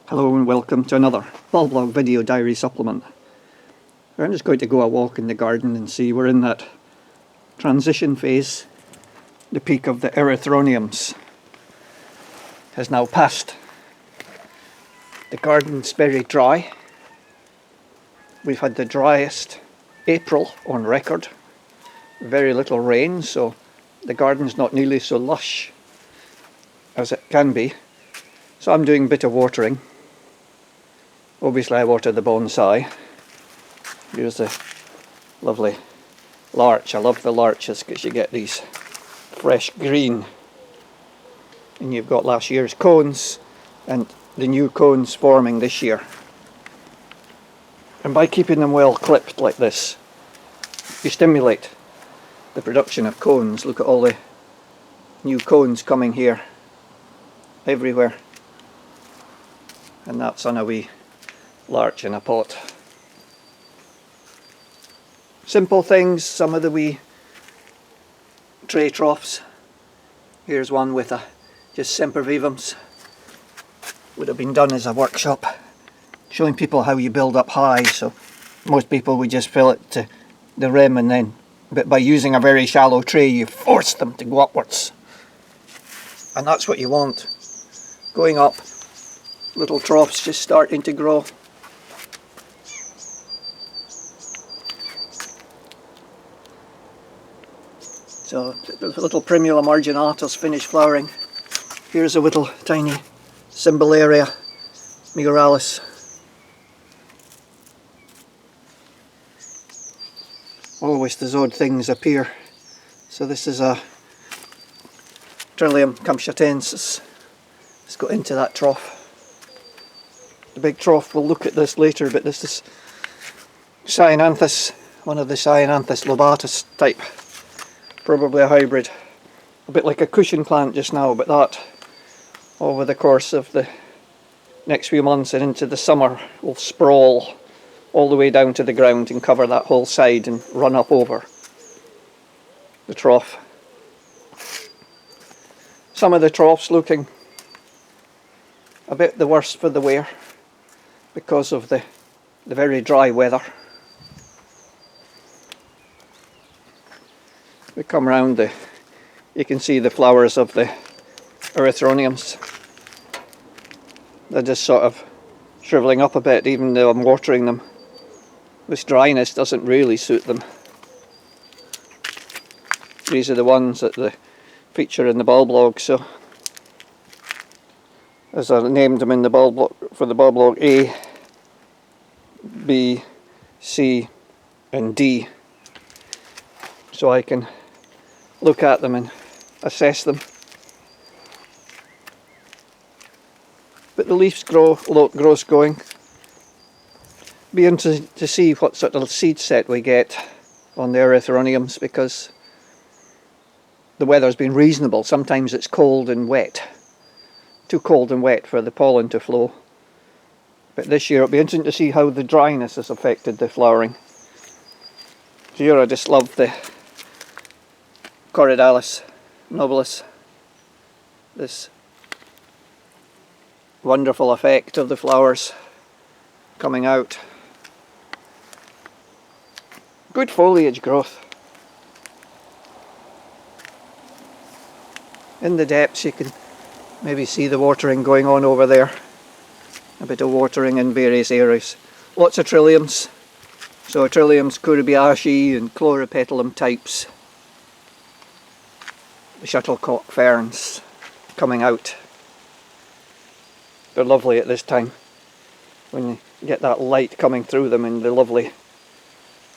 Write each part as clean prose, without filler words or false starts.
Hello and welcome to another Bulblog video diary supplement. I'm just going to go a walk in the garden and see we're in that transition phase. The peak of the erythroniums has now passed. The garden's very dry. We've had the driest April on record. Very little rain, so the garden's not nearly so lush as it can be. So I'm doing a bit of watering. Obviously I water the bonsai. Here's the lovely larch. I love the larches because you get these fresh green. And you've got last year's cones and the new cones forming this year. And by keeping them well clipped like this, you stimulate the production of cones. Look at all the new cones coming here, everywhere. And that's on a wee larch in a pot. Simple things, some of the wee tray troughs. Here's one with just sempervivums. Would have been done as a workshop, showing people how you build up high. So most people would just fill it to the rim, and then, but by using a very shallow tray, you force them to go upwards. And that's what you want. Going up, little troughs just starting to grow. So the little Primula marginatus finished flowering. Here's a little tiny Cymbellaria muralis. Always these odd things appear. So this is a Trillium campchatensis. Let's go into that trough. The big trough, we'll look at this later, but this is Cyananthus, one of the Cyananthus lobatus type. Probably a hybrid. A bit like a cushion plant just now, but that over the course of the next few months and into the summer will sprawl all the way down to the ground and cover that whole side and run up over the trough. Some of the troughs looking a bit the worse for the wear because of the very dry weather. We come round you can see the flowers of the erythroniums. They're just sort of shrivelling up a bit even though I'm watering them. This dryness doesn't really suit them. These are the ones that feature in the Bulblog, so as I named them in the Bulblog for the Bulblog A, B, C and D, so I can look at them and assess them. But the leaves grows going. Be interesting to see what sort of seed set we get on the erythroniums, because the weather's been reasonable. Sometimes it's cold and wet, too cold and wet for the pollen to flow. But this year it'll be interesting to see how the dryness has affected the flowering. Here I just love the Corydalis nobilis, this wonderful effect of the flowers coming out. Good foliage growth. In the depths you can maybe see the watering going on over there. A bit of watering in various areas. Lots of Trilliums. So Trilliums Kurubiaceae and Chloropetallum types. The shuttlecock ferns coming out. They're lovely at this time when you get that light coming through them and the lovely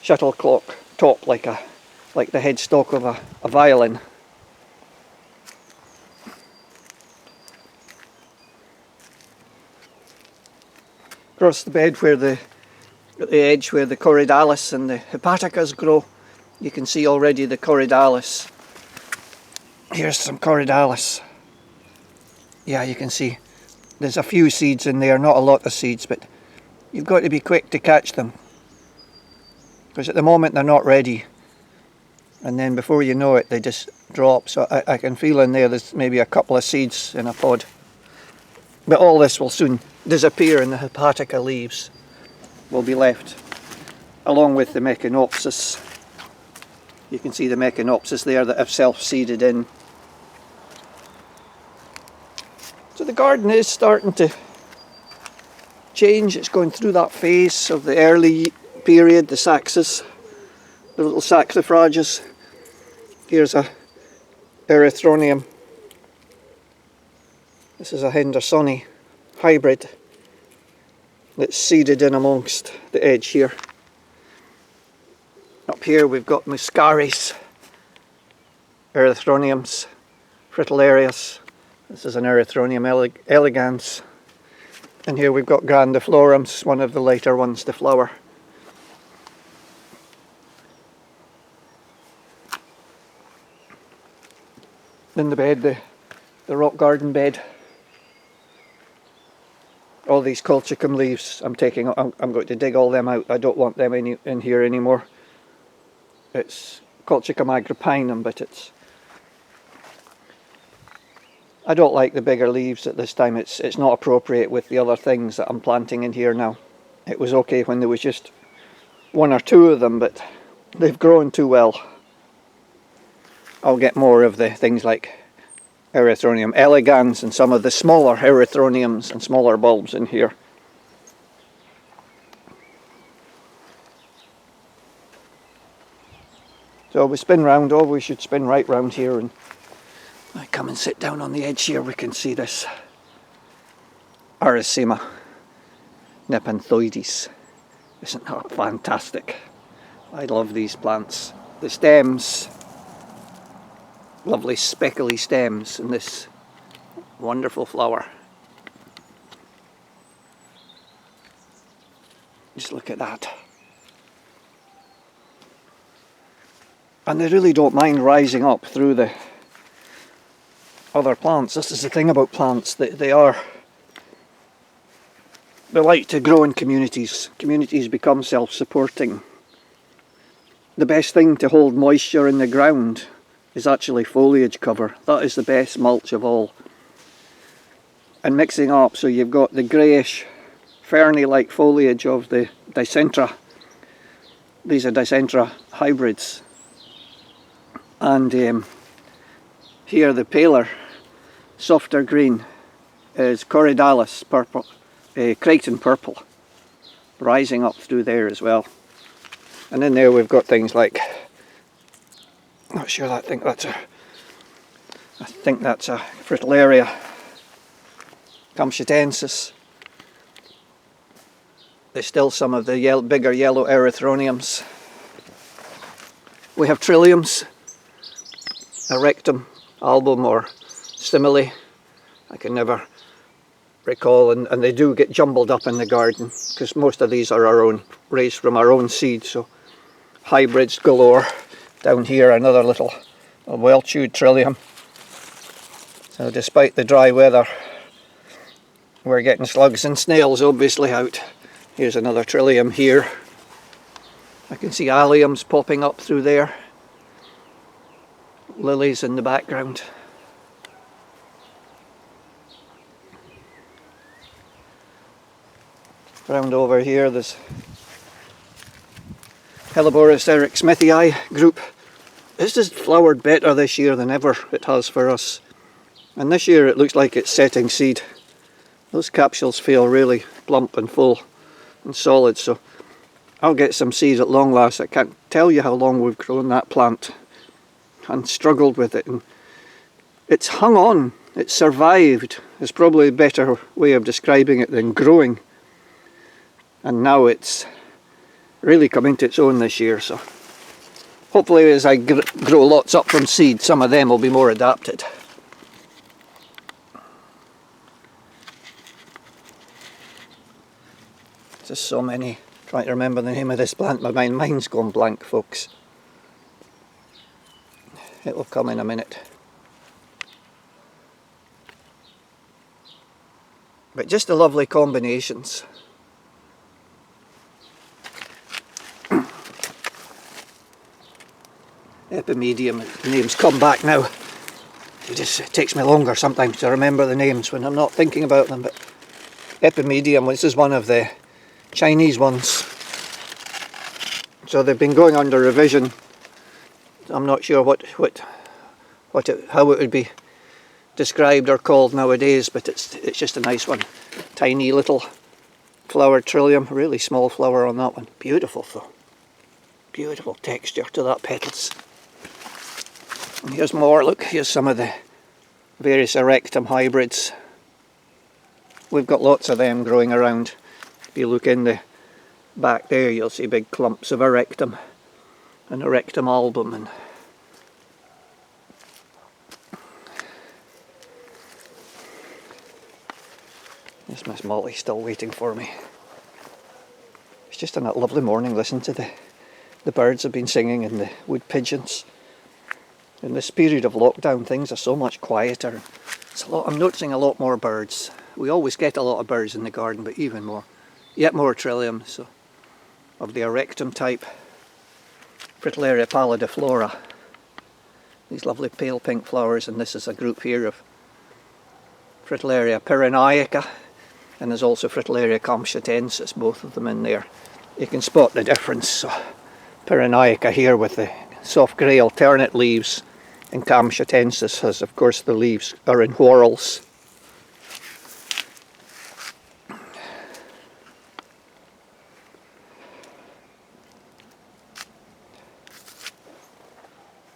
shuttlecock top like the headstock of a violin. Across the bed where at the edge where the Corydalis and the Hepaticas grow, you can see already the Corydalis. Here's some Corydalis. Yeah, you can see there's a few seeds in there, not a lot of seeds, but you've got to be quick to catch them, because at the moment they're not ready, and then before you know it they just drop. So I can feel in there's maybe a couple of seeds in a pod, but all this will soon disappear and the hepatica leaves will be left, along with the Mechanopsis. You can see the Mechanopsis there that have self-seeded in. So the garden is starting to change. It's going through that phase of the early period, the saxes, the little saxifrages. Here's a erythronium. This is a Hendersoni hybrid that's seeded in amongst the edge here. Up here we've got Muscaris, erythroniums, fritillarius. This is an erythronium elegans. And here we've got grandiflorums, one of the later ones to flower. In the bed, the rock garden bed. All these colchicum leaves I'm going to dig all them out. I don't want them in here anymore. It's Colchicum agrippinum, but I don't like the bigger leaves at this time. It's not appropriate with the other things that I'm planting in here now. It was okay when there was just one or two of them, but they've grown too well. I'll get more of the things like Erythronium elegans and some of the smaller erythroniums and smaller bulbs in here. So we spin round, we should spin right round here, and I come and sit down on the edge here. We can see this Aracema nepenthoides. Isn't that fantastic? I love these plants. The stems, lovely speckly stems, and this wonderful flower. Just look at that. And they really don't mind rising up through the other plants. This is the thing about plants, that they like to grow in communities. Communities become self-supporting. The best thing to hold moisture in the ground is actually foliage cover. That is the best mulch of all. And mixing up, so you've got the greyish ferny-like foliage of the Dicentra. These are Dicentra hybrids. And here the paler, softer green is Corydalis purple, Crichton purple, rising up through there as well. And in there we've got things like, not sure, I think that's a Fritillaria Camschatensis. There's still some of the bigger yellow erythroniums. We have Trilliums, Erectum, album or stimuli. I can never recall, and they do get jumbled up in the garden because most of these are our own, raised from our own seed, so hybrids galore. Down here another little well-chewed Trillium. So despite the dry weather, we're getting slugs and snails obviously out. Here's another Trillium here. I can see alliums popping up through there. Lilies in the background. Round over here there's Helleborus ericsmithii group. This has flowered better this year than ever it has for us. And this year it looks like it's setting seed. Those capsules feel really plump and full and solid, so I'll get some seed at long last. I can't tell you how long we've grown that plant and struggled with it, and it's hung on, it's survived. It's probably a better way of describing it than growing. And now it's really come into its own this year, so hopefully as I grow lots up from seed, some of them will be more adapted. Just so many. Trying to remember the name of this plant, my mind's gone blank, folks. It will come in a minute. But just the lovely combinations. Epimedium, the names come back now. It takes me longer sometimes to remember the names when I'm not thinking about them, but epimedium. This is one of the Chinese ones. So they've been going under revision. I'm not sure how it would be described or called nowadays, but it's just a nice one. Tiny little flower trillium, really small flower on that one. Beautiful though. Beautiful texture to that petals. And here's more, look, here's some of the various erectum hybrids. We've got lots of them growing around. If you look in the back there, you'll see big clumps of erectum and erectum album. And there's Miss Molly still waiting for me. It's just a lovely morning. Listen to the birds have been singing and the wood pigeons. In this period of lockdown, things are so much quieter. I'm noticing a lot more birds. We always get a lot of birds in the garden, but yet more trilliums. So, of the erectum type, Fritillaria pallidiflora. These lovely pale pink flowers, and this is a group here of Fritillaria pyrenaica, and there's also Fritillaria complutensis, both of them in there. You can spot the difference. So, pyrenaica here with the soft grey alternate leaves, and complutensis has, of course, the leaves are in whorls.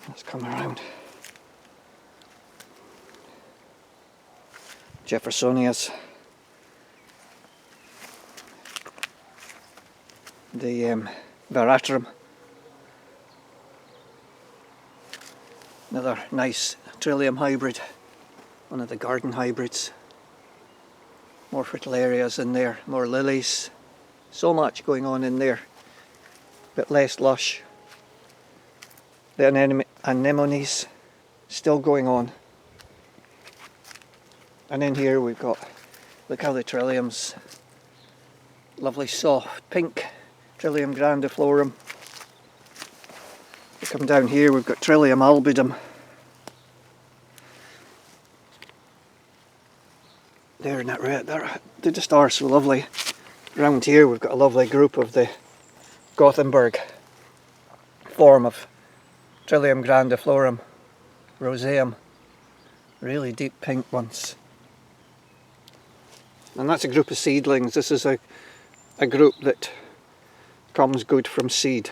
Let's come around. Jeffersonias. The veratrum. Another nice Trillium hybrid, one of the garden hybrids. More fritillarias in there, more lilies. So much going on in there, but less lush. The anemones still going on. And in here we've got, look how the Trilliums, lovely soft pink Trillium grandiflorum. We come down here, we've got Trillium albidum. There, and they just are so lovely. Around here we've got a lovely group of the Gothenburg form of Trillium grandiflorum, roseum, really deep pink ones. And that's a group of seedlings. This is a group that comes good from seed.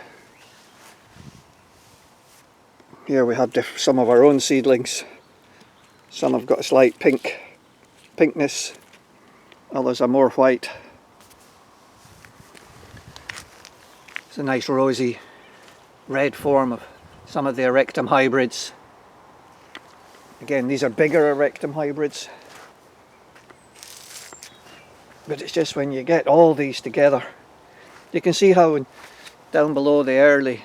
Here we have some of our own seedlings. Some have got a slight pinkness, others are more white. It's a nice rosy red form of some of the erectum hybrids. Again, these are bigger erectum hybrids. But it's just when you get all these together, you can see how down below the early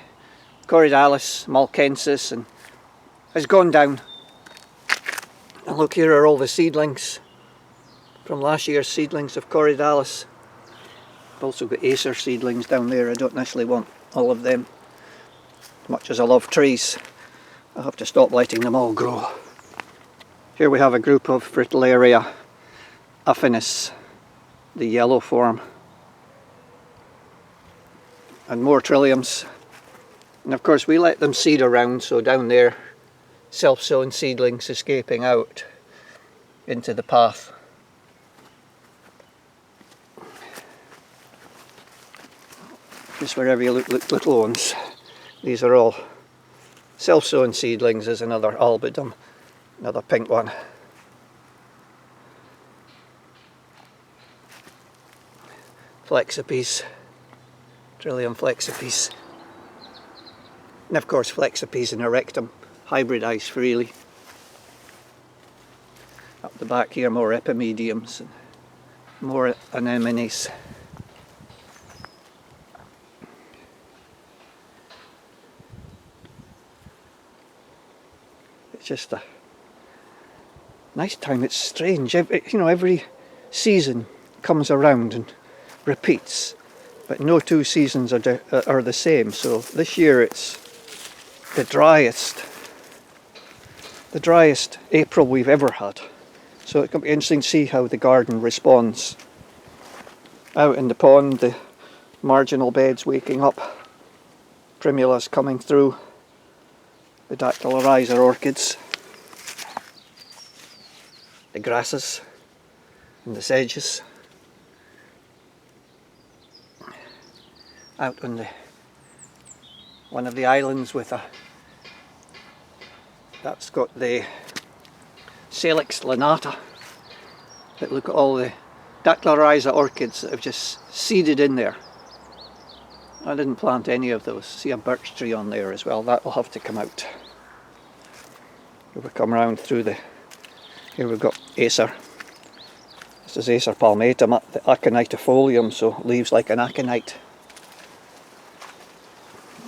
Corydalis malcensis and has gone down. And look, here are all the seedlings from last year's seedlings of Corydalis. I've also got Acer seedlings down there. I don't necessarily want all of them. As much as I love trees, I have to stop letting them all grow. Here we have a group of Fritillaria affinis, the yellow form, and more Trilliums. And of course we let them seed around, so down there self-sown seedlings escaping out into the path. Just wherever you look little ones. These are all self-sown seedlings. There's another albidum, another pink one. Flexipes, Trillium flexipes. And of course flexipes and erectum hybridise freely. Up the back here more epimediums and more anemones. It's just a nice time. It's strange. Every season comes around and repeats, but no two seasons are the same. So this year it's the driest April we've ever had. So it's going to be interesting to see how the garden responds Out in the pond, the marginal beds waking up, primulas coming through, the dactylorhiza orchids, the grasses and the sedges. Out on one of the islands with that's got the Salix lanata. But look at all the dactylorhiza orchids that have just seeded in there. I didn't plant any of those. See a birch tree on there as well. That will have to come out. If we come around through here we've got acer. This is acer palmatum, the aconitefolium, so leaves like an aconite.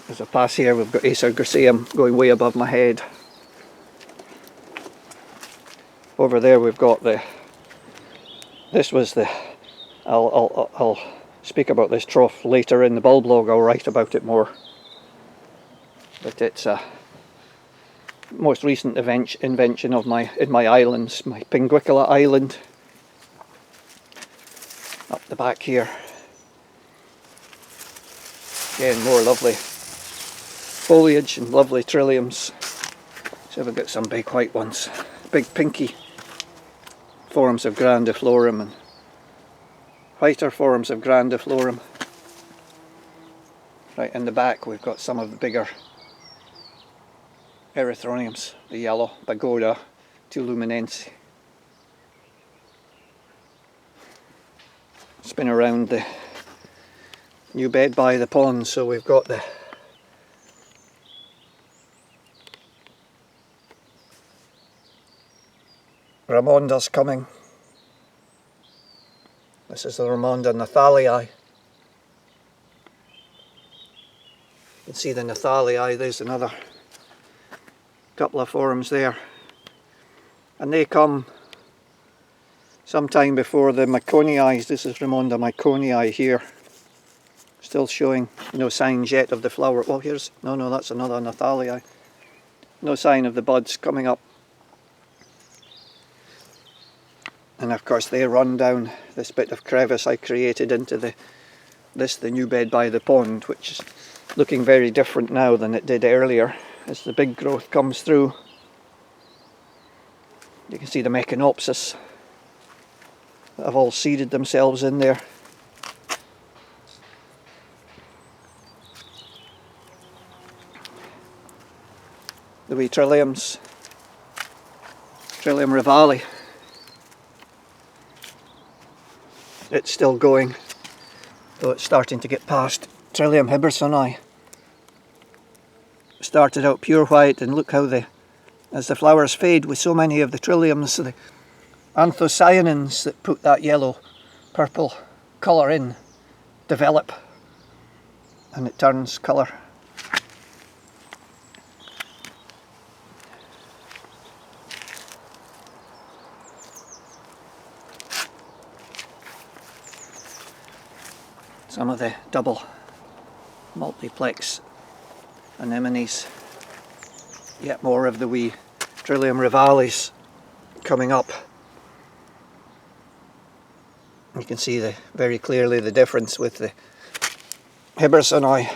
As I pass here, we've got acer griseum going way above my head. Over there we've got I'll speak about this trough later in the bulb log. I'll write about it more. But it's a most recent invention of in my islands, my Pinguicula island. Up the back here. Again, more lovely foliage and lovely trilliums. So we've got some big white ones, big pinky forms of grandiflorum and whiter forms of grandiflorum. Right in the back we've got some of the bigger erythroniums, the yellow Pagoda tuluminense. Spin around the new bed by the pond, so we've got the Ramondas coming. This is the Ramonda nathalii. You can see the nathalii, there's another couple of forms there. And they come sometime before the Myconii. This is Ramonda Myconii here. Still showing no signs yet of the flower. Oh, no, that's another nathalii. No sign of the buds coming up. And of course they run down this bit of crevice I created into the new bed by the pond, which is looking very different now than it did earlier as the big growth comes through. You can see the Mechanopsis that have all seeded themselves in there. The wee Trilliums, Trillium rivali. It's still going, though it's starting to get past Trillium hibbersoni. Started out pure white, and look how as the flowers fade with so many of the Trilliums, the anthocyanins that put that yellow purple colour in develop and it turns colour. Some of the double multiplex anemones, yet more of the wee Trillium rivalis coming up. You can see very clearly the difference with the hibbersoni,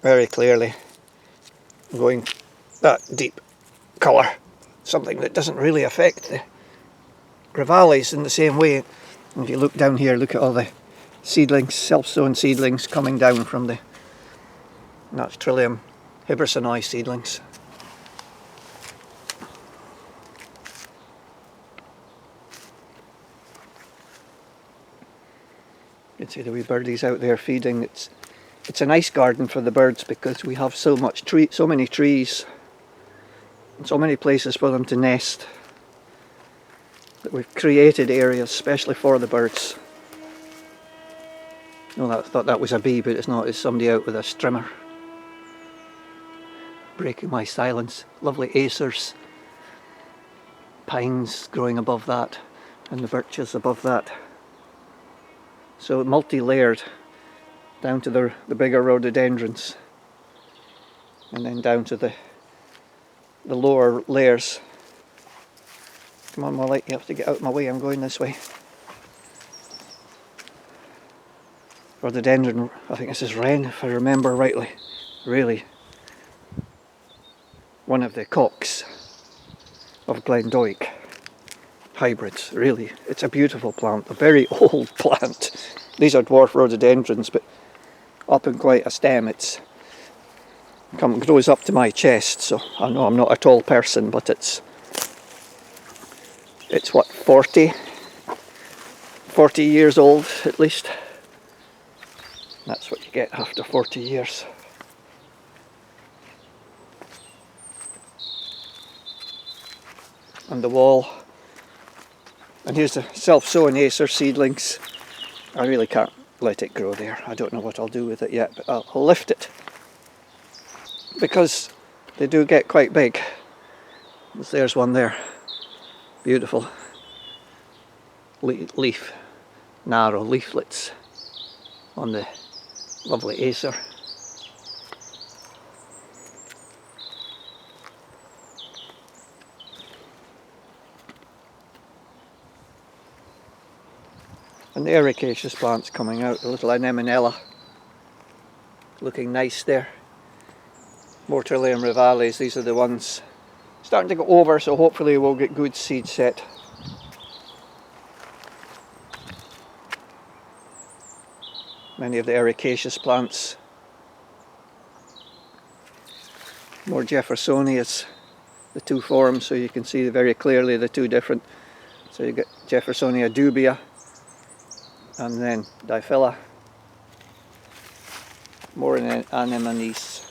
very clearly going that deep colour, something that doesn't really affect the rivalis in the same way. And if you look down here, look at all the seedlings, self-sown seedlings coming down from that's Trillium hibbersoni seedlings. You can see the wee birdies out there feeding. It's a nice garden for the birds because we have so many trees and so many places for them to nest that we've created areas especially for the birds. No, I thought that was a bee, but it's not. It's somebody out with a strimmer. Breaking my silence. Lovely acers. Pines growing above that, and the birches above that. So multi-layered, down to the bigger rhododendrons, and then down to the lower layers. Come on, Molly, you have to get out of my way. I'm going this way. rhododendron, I think this is wren if I remember rightly. Really one of the cocks of Glendoick hybrids, really. It's a beautiful plant, a very old plant. These are dwarf rhododendrons, but up in quite a stem. It grows up to my chest, so I know I'm not a tall person, but it's what, 40 years old at least. That's what you get after 40 years. And the wall. And here's the self-sown acer seedlings. I really can't let it grow there. I don't know what I'll do with it yet, but I'll lift it. Because they do get quite big. There's one there. Beautiful leaf, narrow leaflets on the lovely acer. And the ericaceous plants coming out, the little anemonella, looking nice there. More Trillium rivales, these are the ones starting to go over, so hopefully we'll get good seed set. Many of the ericaceous plants. More Jeffersonias, the two forms, so you can see very clearly the two different. So you get Jeffersonia dubia and then Diphylla. More anemones.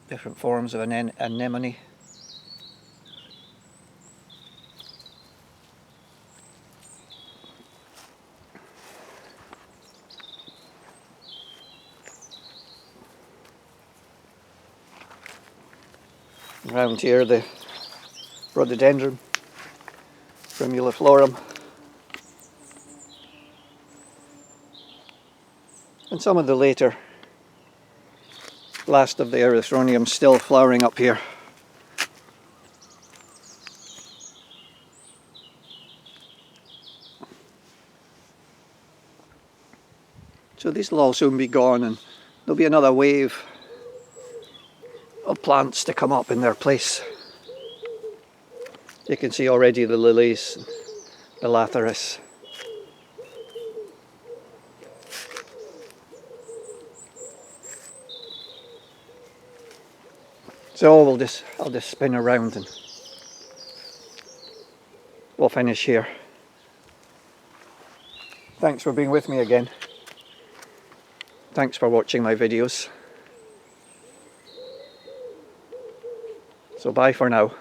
Different forms of an anemone. Around here the rhododendron, florum, and some of the later last of the erythroniums still flowering up here. So these will all soon be gone, and there'll be another wave of plants to come up in their place. You can see already the lilies, the lathyrus. So I'll just spin around and we'll finish here. Thanks for being with me again. Thanks for watching my videos. So bye for now.